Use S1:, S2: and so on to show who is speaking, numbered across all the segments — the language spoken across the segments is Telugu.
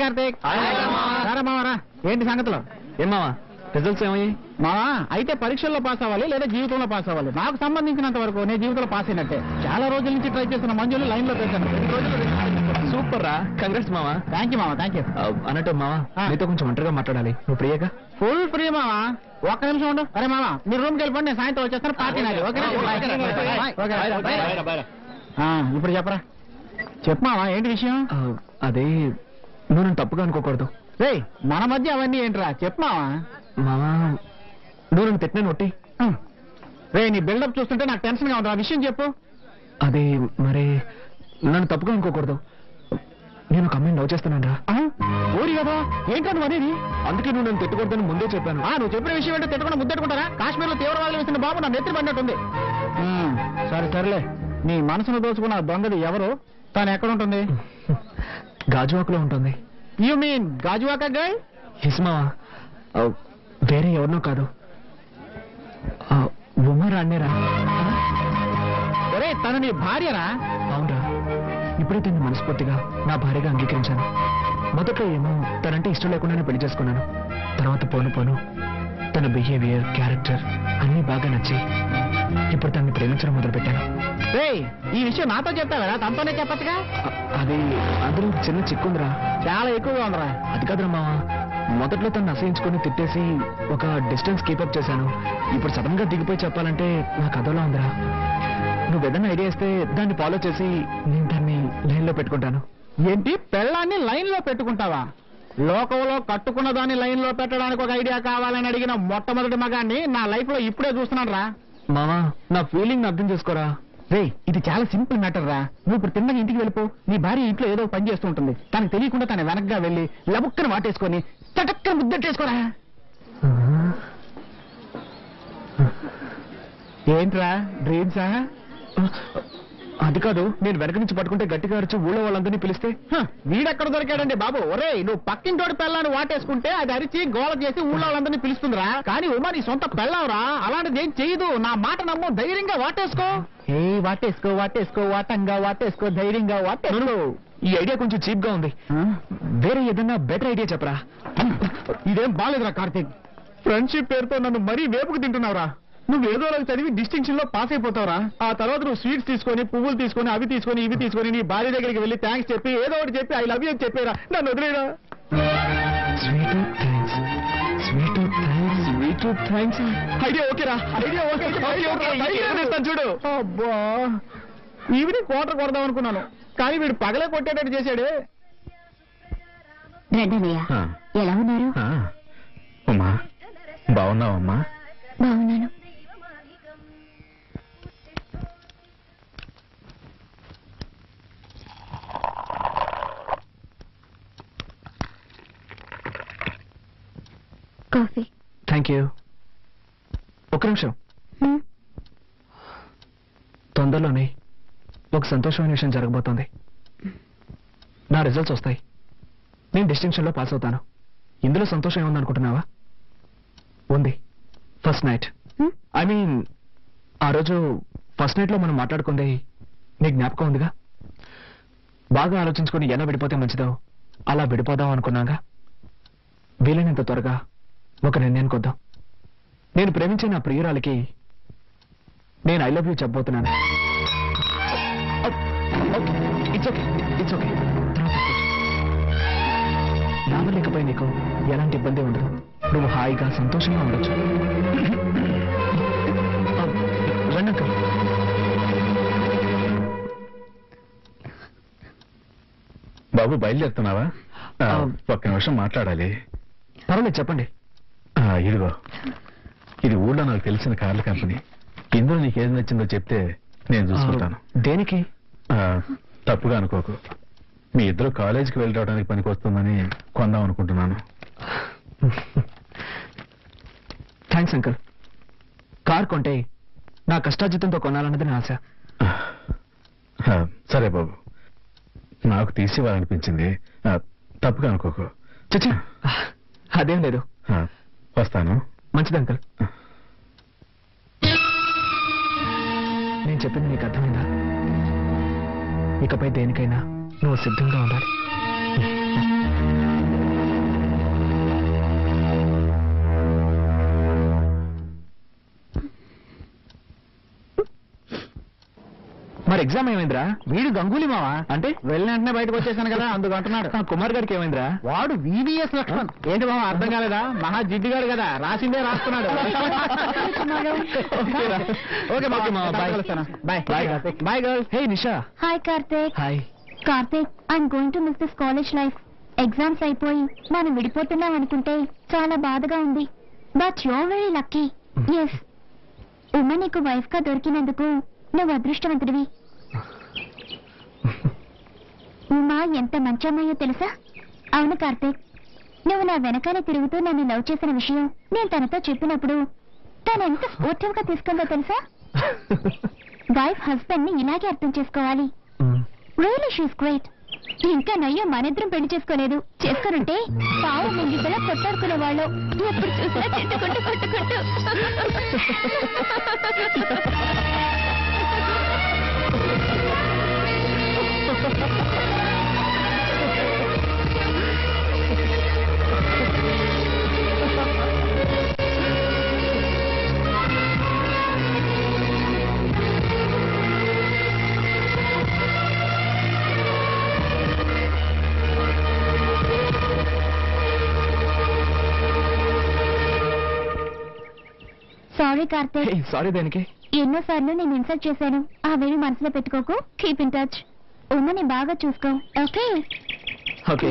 S1: కార్తీక్. సరే మావరా, ఏంటి సంగతులు?
S2: ఏం మావా రిజల్ట్స్ ఏమయ్యాయి?
S1: మావా అయితే పరీక్షల్లో పాస్ అవ్వాలి లేదా జీవితంలో పాస్ అవ్వాలి. నాకు సంబంధించినంత వరకు నేను జీవితంలో పాస్ అయినట్టే. చాలా రోజుల నుంచి ట్రై చేస్తున్న మంజులు లైన్ లో పెట్టాను.
S2: సూపర్ రా, కంగ్రాట్స్ మావా.
S1: థ్యాంక్ యూ మావా, థ్యాంక్ యూ.
S2: అన్నట్టు మావా నీతో కొంచెం ఒంటరిగా మాట్లాడాలి. నువ్వు ప్రియగా?
S1: ఫుల్ ఫ్రీ మావా. ఒక్క నిమిషం ఉండు. అరే మావా మీరు రూమ్కి వెళ్ళిపోండి, నేను సాయంత్రం వచ్చేస్తాను. పార్టీ నాది. ఇప్పుడు చెప్పరా. చెప్పు మావా, ఏంటి విషయం?
S2: అదే నువ్వు నన్ను తప్పుగా అనుకోకూడదు.
S1: రే మన మధ్య అవన్నీ ఏంట్రా, చెప్పు మావా.
S2: మావా నువ్వు నన్ను పెట్టిన ఒట్టి.
S1: రే నీ బిల్డప్ చూస్తుంటే నాకు టెన్షన్ గా ఉంది. ఆ విషయం చెప్పు.
S2: అదే మరి నన్ను తప్పుగా అనుకోకూడదు. నేను ఒక అమ్మాయిని లవ్ చేస్తున్నాను రా.
S1: ఓరి కదా, ఏంటో నువ్వు అనేది?
S2: అందుకే నువ్వు నన్ను తిట్టకూడదని ముందే చెప్పాను.
S1: నువ్వు చెప్పిన విషయం ఏంటో తిట్టకుండా ముద్దెట్టుకుంటారా? కాశ్మీర్ లో తీవ్రవాదులు వేసిన బాబు నా నెత్తి పడినట్టుంది. సరే సరేలే, నీ మనసును దోచుకున్న దొంగది ఎవరు? తను ఎక్కడ ఉంటుంది?
S2: గాజువాకలో ఉంటుంది.
S1: You mean Gajuwaka girl?
S2: హిస్మావా వేరే ఎవరినో కాదు, ఉమా రాణేరా.
S1: ఒరే తను నీ భార్యరా?
S2: అవునరా, ఇప్పుడే తను మనస్ఫూర్తిగా నా భార్యగా అంగీకరించాను. మొదట్లో ఏమో తనంటే ఇష్టం లేకుండానే పెళ్లి చేసుకున్నాను. తర్వాత పోను పోను తన బిహేవియర్, క్యారెక్టర్ అన్నీ బాగా నచ్చి ఇప్పుడు తనని ప్రేమించడం మొదలుపెట్టాను.
S1: ఈ విషయం నాతో చెప్తావా? తనతోనే చెప్పచ్చుగా.
S2: అది అందులో చిన్న చిక్కుందిరా.
S1: చాలా ఎక్కువగా ఉందిరా.
S2: అది కాదురా మావా, మొదట్లో తను అసహించుకొని తిట్టేసి ఒక డిస్టెన్స్ కీపప్ చేశాను. ఇప్పుడు సడన్ గా దిగిపోయి చెప్పాలంటే నాకు అదోలా ఉందిరా. నువ్వు ఏదైనా ఐడియా ఇస్తే దాన్ని ఫాలో చేసి నేను దాన్ని లైన్ లో పెట్టుకుంటాను.
S1: ఏంటి, పెళ్ళాన్ని లైన్ లో పెట్టుకుంటావా? లోకంలో కట్టుకున్న దాన్ని లైన్ లో పెట్టడానికి ఒక ఐడియా కావాలని అడిగిన మొట్టమొదటి మగాన్ని నా లైఫ్ లో ఇప్పుడే చూస్తున్నాను రా.
S2: మావా నా ఫీలింగ్ అర్థం చేసుకోరా.
S1: రే ఇది చాలా సింపుల్ మ్యాటర్ రా. నువ్వు ఇప్పుడు తిన్నగా ఇంటికి వెళ్ళిపో. నీ భార్య ఇంట్లో ఏదో పని చేస్తూ ఉంటుంది. తనకు తెలియకుండా తన వెనక్గా వెళ్ళి లబుక్కని వాటేసుకొని చటక్కని ముద్దెట్టేసుకోరా. ఏంట్రా డ్రీమ్సా?
S2: అది కాదు, నేను వెనక నుంచి పట్టుకుంటే గట్టిగా అరిచి ఊళ్ళో వాళ్ళందరినీ పిలిస్తే.
S1: వీడెక్కడ దొరికాడండి బాబు? ఒరే నువ్వు పక్కింటోడి పెళ్ళాన్ని వాటేసుకుంటే అది అరిచి గోల చేసి ఊళ్ళో వాళ్ళందరినీ పిలుస్తుందిరా. కానీ ఉమా నీ సొంత పెళ్ళావురా, అలాంటిది ఏం చేయదు. నా మాట నమ్ము, ధైర్యంగా వాటేసుకో. వాటేసుకో వాటేసుకో, వాటంగా వాటేసుకో, ధైర్యంగా వాటేసుకో.
S2: ఈ ఐడియా కొంచెం చీప్ గా ఉంది. వేరే ఏదన్నా బెటర్ ఐడియా చెప్పరా.
S1: ఇదేం బాలేదురా కార్తీక్. ఫ్రెండ్షిప్ పేరుతో నన్ను మరీ వేపుకు తింటున్నావురా. నువ్వు ఏదో చదివి డిస్టింక్షన్ లో పాస్ అయిపోతావురా. ఆ తర్వాత నువ్వు స్వీట్స్ తీసుకొని, పువ్వులు తీసుకొని, అవి తీసుకొని, ఇవి తీసుకొని నీ భార్య దగ్గరికి వెళ్ళి థ్యాంక్స్ చెప్పి ఏదో ఒకటి చెప్పి ఐ లవ్ యూ అని చెప్పేరా. నన్ను వదిలేరా. ఐడియా ఓకేరా, ఐడియా ఓకే. చూడు అబ్బా, ఈవినింగ్ క్వార్టర్ కొడదాం అనుకున్నాను, కానీ వీడు పగలే కొట్టేటట్టు చేశాడే.
S3: ఎలా ఉన్నారు?
S4: ఉమా బాగున్నావమ్మా?
S3: బాగున్నాను. కాఫీ.
S2: Thank you. ఒక్క నిమిషం. తొందరలోనే ఒక సంతోషమైన విషయం జరగబోతోంది. నా రిజల్ట్స్ వస్తాయి. నేను డిస్టింక్షన్ లో పాస్ అవుతాను. ఇందులో సంతోషం ఏముందనుకుంటున్నావా? ఉంది. ఫస్ట్ నైట్, ఐ మీన్ ఆ రోజు ఫస్ట్ నైట్ లో మనం మాట్లాడుకుంది నీ జ్ఞాపకం ఉందిగా? బాగా ఆలోచించుకుని ఎలా విడిపోతే మంచిదో అలా విడిపోదాం అనుకున్నాగా. వీలైనంత త్వరగా ఒక నిర్ణయానికి వద్దాం. నేను ప్రేమించే నా ప్రియురాలికి నేను ఐ లవ్ యూ చెప్పబోతున్నాను. It's okay, it's okay. రావలేకపోయి నీకు ఎలాంటి ఇబ్బంది ఉండదు. నువ్వు హాయిగా సంతోషంగా ఉండొచ్చు. రండి.
S4: బాబు బయలుదేరుతున్నావా? ఒక్క నిమిషం మాట్లాడాలి.
S2: పర్వాలేదు చెప్పండి.
S4: ఇదిగో, ఇది ఊళ్ళో నాకు తెలిసిన కార్ల కంపెనీ. ఇందులో నీకు ఏది నచ్చిందో చెప్తే నేను చూసుకుంటాను.
S2: దేనికి?
S4: తప్పుగా అనుకోకు. మీ ఇద్దరు కాలేజీకి వెళ్ళి రావడానికి పనికి వస్తుందని కొందాం అనుకుంటున్నాను.
S2: Thanks uncle. కార్ కొంటే నా కష్టార్జితంతో కొనాలన్నది నా ఆశ.
S4: సరే బాబు, నాకు తీసివ్వాలనిపించింది. తప్పుగా అనుకోకు.
S2: చచ్చా, అదేం లేదు.
S4: వస్తాను.
S2: మంచిది అంకుల్. నేను చెప్పింది నీకు అర్థమైందా? ఇకపై దేనికైనా నువ్వు సిద్ధంగా ఉండాలి. మరి ఎగ్జామ్ ఏమైందిరా?
S1: వీడు గంగూలీ మావా
S2: అంటే
S1: వెళ్ళిన వెంటనే బయటకు వచ్చేసాను కదా అందుకు అంటున్నాడు.
S2: ఆ కుమార్ గారికి ఏమైందిరా?
S1: వాడు వివిఎస్ లక్ష్మణ్. ఏంటి మావా అర్థం కాలేదా? మహా జిడ్డుగాడు కదా, రాసిందే రాస్తున్నాడు. ఓకే మావా, bye. Bye bye girl.
S2: Hey Nisha.
S3: Hi Karthik.
S2: Hi.
S3: Karthik, I'm going to miss this college life. Exams అయిపోయి మనం విడిపోతున్నాం అనుకుంటే చాలా బాధగా ఉంది. But you're very lucky. Yes, ఉమ్మ నీకు వైఫ్ గా దొరికినందుకు నువ్వు అదృష్టవంతుడివి. ఉమా ఎంత మంచి అమ్మాయో తెలుసా? అవును కార్తీక్, నువ్వు నా వెనకాలే తిరుగుతూ నన్ను లవ్ చేసిన విషయం నేను తనతో చెప్పినప్పుడు తను ఎంత స్పోర్టివ్ గా తీసుకుందో తెలుసా? వైఫ్ హస్బెండ్ ని ఇలాగే అర్థం చేసుకోవాలి. Really she's great. ఇంకా నయ్యో మనిద్దరం పెళ్లి చేసుకోలేదు. చేసుకునుంటే పావు ముంగిసలా కొట్టాడుకునే వాళ్ళు. ఎప్పుడు చూసినా తిట్టుకుంటూ కొట్టుకుంటూ. సారీ కార్తీక్.
S2: సారీ దేనికి?
S3: ఎన్నోసార్లు నేను ఇన్సల్ట్ చేశాను. అవేమి మనసులో పెట్టుకోకు. Keep in touch. ఉమ్మని బాగా చూసుకో. Okay
S2: okay.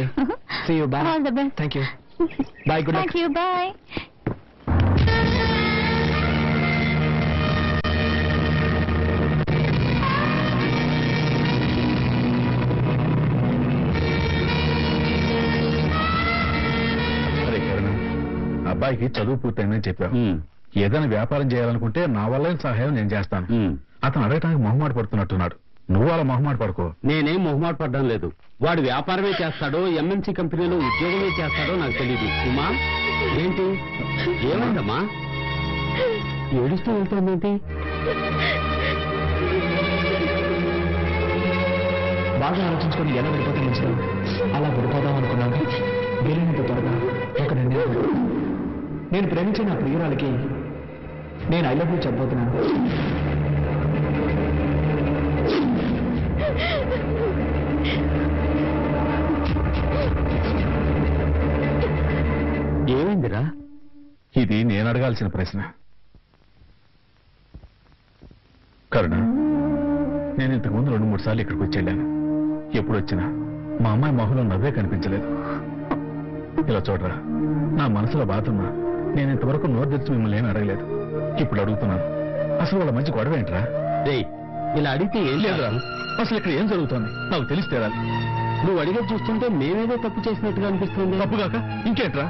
S2: See you. Bye.
S3: All the best.
S2: Thank you. Bye. Good luck.
S3: Thank you. Bye.
S4: అరే కరుణ, అబ్బాయికి చదువు పూర్తయిందని చెప్పావు. ఏదైనా వ్యాపారం చేయాలనుకుంటే నా వల్ల సహాయం నేను చేస్తాను. అతను అడగటానికి మొహమాట పడుతున్నట్టున్నాడు. నువ్వు అలా మొహమాట పడుకో.
S5: నేనేం మొహమాట పడ్డం లేదు. వాడు వ్యాపారమే చేస్తాడో ఎంఎన్సీ కంపెనీలో ఉద్యోగమే చేస్తాడో నాకు తెలియదు. ఉమా, ఏంటి ఏమైందమ్మా? ఏడుస్తూ వెళ్తోందేంటి?
S2: బాగా ఆలోచించుకొని ఎలా విడిపోతే మంచిది. అలా విడిపోదాం అనుకున్నాను. వీలైనంత త్వరగా ఒక నిర్ణయం. నేను ప్రేమించిన నా ప్రియురాలకి నేను ఐ లవ్ యూ చెప్పబోతున్నాను.
S5: ఏమైందిరా?
S4: ఇది నేను అడగాల్సిన ప్రశ్న. కరుణ, నేను ఇంతకు ముందు 2-3 సార్లు ఇక్కడికి వచ్చి వెళ్ళాను. ఎప్పుడు వచ్చినా మా అమ్మాయి మొహంలో నవ్వే కనిపించలేదు. ఇలా చూడరా, నా మనసులో బాధున్నా నేను ఇంతవరకు నోరు తెచ్చి మిమ్మల్ని ఏమీ అడగలేదు. ఇప్పుడు అడుగుతున్నాను, అసలు వాళ్ళ మంచి గొడవ ఏంట్రా?
S5: రేయ్, ఇలా అడిగితే ఏం
S4: లేదురా, అసలు ఇక్కడ ఏం జరుగుతోంది నాకు తెలిస్తే
S5: నువ్వు అడిగే చూస్తుంటే మేమేదో తప్పు చేసినట్టుగా అనిపిస్తుంది.
S4: తప్పుగాక ఇంకేంట్రా?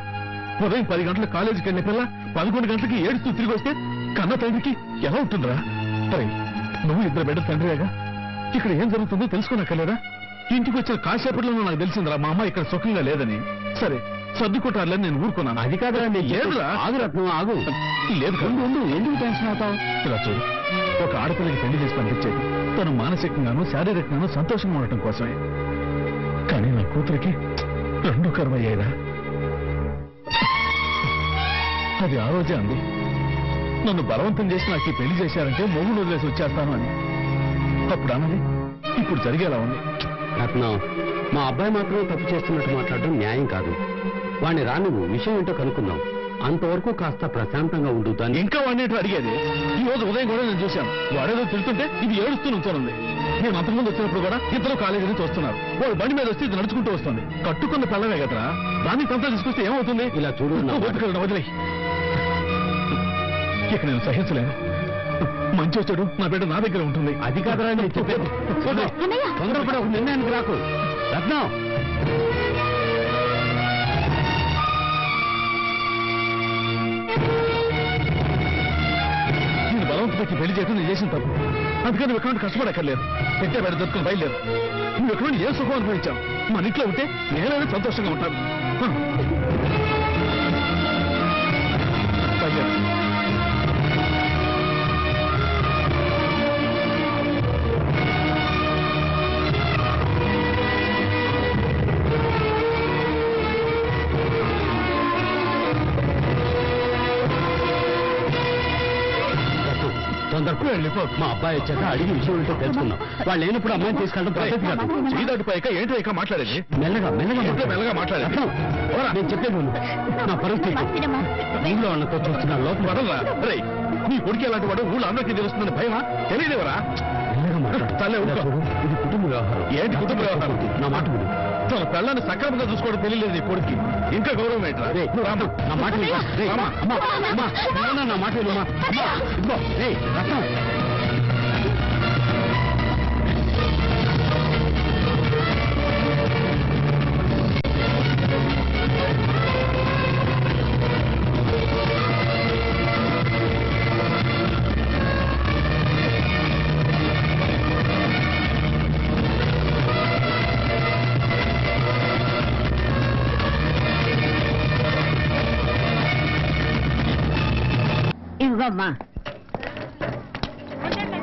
S4: ఉదయం 10 గంటలకు కాలేజీకి వెళ్ళే పిల్ల 11 గంటలకి ఏడుస్తూ తిరిగి వస్తే కన్న తండ్రికి ఎలా ఉంటుందిరా? సరే, నువ్వు 2 బిడ్డల తండ్రిగా ఇక్కడ ఏం జరుగుతుందో తెలుసుకోనక్కర్లేదా? ఇంటికి వచ్చిన కాసేపట్లో నాకు తెలిసిందిరా మా అమ్మ ఇక్కడ సుఖంగా లేదని. సరే, సర్దుకుంటారులేని నేను ఊరుకున్నాను.
S5: అది కాదురా,
S4: లేదురా.
S5: ఆగు రత్నం, ఆగు.
S4: లేదు,
S5: ఎందుకు టెన్షన్ అవుతావు?
S4: ఇలా చూడు, ఒక ఆడపిల్లకి పెళ్లి చేసి పంపించేది తను మానసికంగానూ శారీరకంగానూ సంతోషంగా ఉండటం కోసమే. కానీ నా కూతురికి 2 కరువయ్యాయిరా. అది ఆ రోజే అంది, నన్ను బలవంతం చేసి నాకు ఈ పెళ్లి చేశారంటే మొగుడు వదిలేసి వచ్చేస్తాను అని. అప్పుడు అన్నది ఇప్పుడు జరిగేలా ఉంది.
S5: రత్నం, మా అబ్బాయి మాత్రమే తప్పు చేస్తున్నట్టు మాట్లాడడం న్యాయం కాదు. వాడిని రా, నువ్వు విషయం ఏంటో కనుక్కుందాం. అంతవరకు కాస్త ప్రశాంతంగా ఉండు. దాన్ని
S4: ఇంకా వాడిని అడిగేది. ఈ రోజు ఉదయం కూడా నేను చూశాను, వాడేదో తిరుగుతుంటే ఇది ఏడుస్తూ నుంచోనుంది. నేను అంతకుముందు వచ్చినప్పుడు కూడా ఇద్దరు కాలేజీ నుంచి వస్తున్నారు. వాడు బండి మీద వస్తే ఇది నడుచుకుంటూ వస్తుంది. కట్టుకున్న పిల్లవే కదరా, దాన్ని తంతా తీసుకొస్తే ఏమవుతుంది?
S5: ఇలా చూడు,
S4: వదిలే. ఇక నేను సహించలేను. మంచి వచ్చాడు, నా బిడ్డ నా దగ్గర ఉంటుంది.
S5: అది కాదురా నేను చెప్పేది. తొందరపడి ఒక నిర్ణయానికి రాకు. రత్నం,
S4: నేను బలవంత పెట్టి పెళ్లి చేయడం నేను చేసిన తప్పు. అందుకని నువ్వు ఎక్కడ కష్టపడక్కర్లేదు. పెట్టే బయట దొరుకుని బయలుదేరు. నువ్వు ఎక్కడ ఏ సుఖం అనుభవించావు. మన ఇంట్లో ఉంటే నేనైనా సంతోషంగా ఉంటాను. బయలుదేరు.
S5: తొందరపడి వెళ్ళిపో. మా అబ్బాయి వచ్చాక అడిగి విషయం ఏంటో తెలుసుకుందాం. వాళ్ళు లేనప్పుడు అమ్మాయిని తీసుకెళ్ళడం పద్ధతి కాదు.
S4: చీదాటిపోయాక ఏంటో ఇక మాట్లాడేది
S5: మెల్లగా మెల్లగా
S4: ఏంటో మెల్లగా మాట్లాడేది
S5: రత్నం, నేను చెప్పేది విను. నా పరిస్థితి ఊళ్ళో వాళ్ళతో చూస్తున్నా లోపల
S4: వదలరా రేయ్, నీ కొడుకు ఎలాంటి వాడు ఊళ్ళో అందరికీ తెలుస్తుందని భయమా? తెలియదేవరా?
S5: మెల్లగా మాట్లాడు.
S4: తల్లే ఊరుకో.
S5: ఇది కుటుంబ వ్యవహారం.
S4: ఏంటి కుటుంబ వ్యవహారం?
S5: నా మాట విను.
S4: తన పిల్లని సక్రమంగా చూసుకోవడం తెలియలేదు నీ కొడుకు. ఇంకా గౌరవం ఏంట్రా?
S5: రేయ్,
S4: నువ్వు రామ్మా.
S5: నా మాట విను. రేయ్,
S4: రామ్మా.
S5: అమ్మా, అమ్మా, నాన్న, నా మాట విను, అమ్మా. అమ్మా, ఇదిగో, రేయ్, రత్నం.
S6: ఇవ్వమ్మా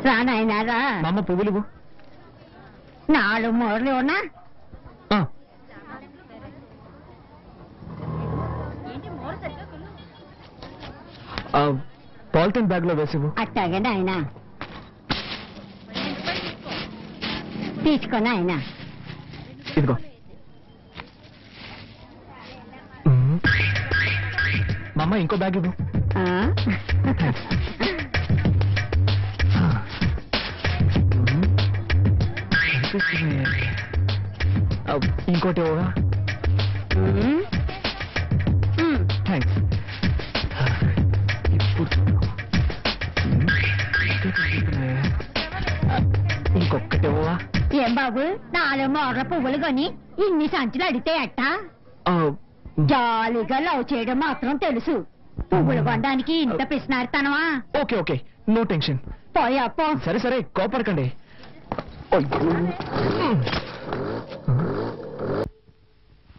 S6: రానాయనా రా.
S2: మా అమ్మ పువ్వులు ఇవ్వు.
S6: 4 మూరలు ఉన్నా
S2: ఆ, ఆ, పాలిథిన్ బ్యాగ్ లో వేసివ్వు.
S6: అట్టాగే నాయన తీసుకో నాయన.
S2: ఇదిగో. మా అమ్మ ఇంకో బ్యాగ్ ఇవ్వు.
S6: ఆ?
S2: ఇంకోటి ఇవ్వవా?
S6: ఉమ్. ఉమ్.
S2: థ్యాంక్స్. ఇప్పుడు ఇంకొకటి ఇవ్వవా?
S6: ఏం బాబు 4 మూరల పువ్వులు కొని ఇన్ని సంచులు అడితే ఎట్ట?
S2: ఆ,
S6: జాలీగా లవ్ చేయడం మాత్రం తెలుసు. పువ్వులు కొనడానికి ఇంత పిసినారుతానవా?
S2: Okay okay, no tension.
S6: పోయా పో.
S2: సరే సరే, కోపడకండి.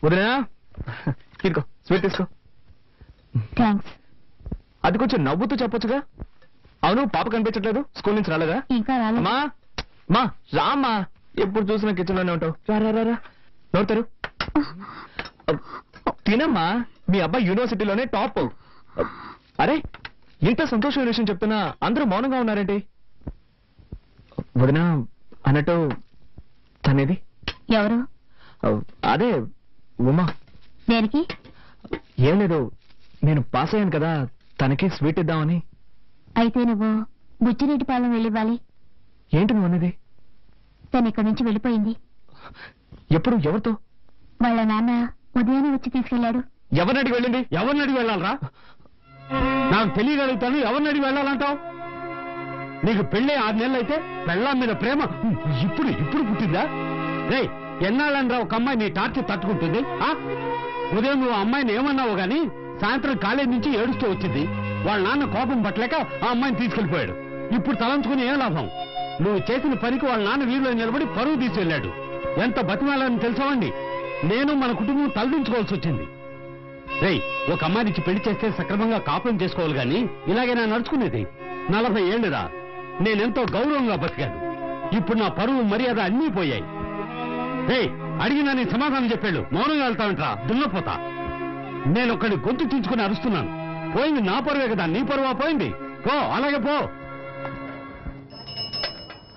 S2: వదినా, తీసుకో, స్వీట్ తీసుకో.
S3: థ్యాంక్స్.
S2: అది కొంచెం నవ్వుతూ చెప్పొచ్చుగా. అవును, పాప కనిపించట్లేదు, స్కూల్ నుంచి రాలేదా?
S3: ఇంకా రాలేదు.
S2: అమ్మా, మా రామ్మా, ఎప్పుడు చూసినా కిచెన్ లోనే ఉంటావు. రా రా రా రా, నోడతారు. తినమ్మా, మీ అబ్బాయి యూనివర్సిటీలోనే టాప్. అరే, ఇంత సంతోషమైన విషయం చెప్తున్నా అందరూ మౌనంగా ఉన్నారేంటి? వదినా, అన్నట్టు తనేది?
S3: ఎవరు?
S2: అదే ఉమా.
S3: దేనికి?
S2: ఏం లేదు, నేను పాస్ అయ్యాను కదా, తనకి స్వీట్ ఇద్దామని.
S3: అయితే నువ్వు బుచ్చిరెడ్డిపాలెం వెళ్ళివ్వాలి.
S2: ఏంటి నువ్వు అనేది?
S3: తను ఇక్కడి నుంచి వెళ్ళిపోయింది.
S2: ఎప్పుడు, ఎవరితో?
S3: వాళ్ళ నాన్న ఉదయాన్నే వచ్చి తీసుకెళ్లాడు.
S2: ఎవరిని అడిగి వెళ్ళింది?
S5: ఎవరిని అడిగి వెళ్ళాలరా? నాకు తెలియగలుగుతాను, ఎవరిని అడిగి వెళ్ళాలంటావు? నీకు పెళ్ళి 6 నెలలు అయితే పెళ్ళాం మీద ప్రేమ ఇప్పుడు ఇప్పుడు పుట్టిందా? రే, ఎన్నాళ్ళని ఒక అమ్మాయి నీ టార్చర్ తట్టుకుంటుంది? ఉదయం నువ్వు అమ్మాయిని ఏమన్నావు గాని సాయంత్రం కాలేజీ నుంచి ఏడుస్తూ వచ్చింది. వాళ్ళ నాన్న కోపం పట్టలేక ఆ అమ్మాయిని తీసుకెళ్లిపోయాడు. ఇప్పుడు తలంచుకుని ఏం లాభం? నువ్వు చేసిన పనికి వాళ్ళ నాన్న వీధిలో నిలబడి పరువు తీసుకెళ్లాడు. ఎంత బతిమాలని తెలుసావండి? నేను మన కుటుంబం తలదించుకోవాల్సి వచ్చింది. రేయ్, ఒక అమ్మాయినికి పెళ్లి చేస్తే సక్రమంగా కాపురం చేసుకోవాలి గాని ఇలాగే నా నడుచుకునేది. 40 ఏళ్ళురా, నేనెంతో గౌరవంగా బతికాను. ఇప్పుడు నా పరువు మర్యాద అన్నీ పోయాయి. రేయ్, అడిగినా నీ సమాధానం చెప్పాడు. మౌనంగా వెళ్తామంటరా దున్నపోతా. నేను ఒక్కడి గొంతు చించుకుని అరుస్తున్నాను. పోయింది నా పరువే కదా, నీ పరువా పోయింది? పో, అలాగే పో.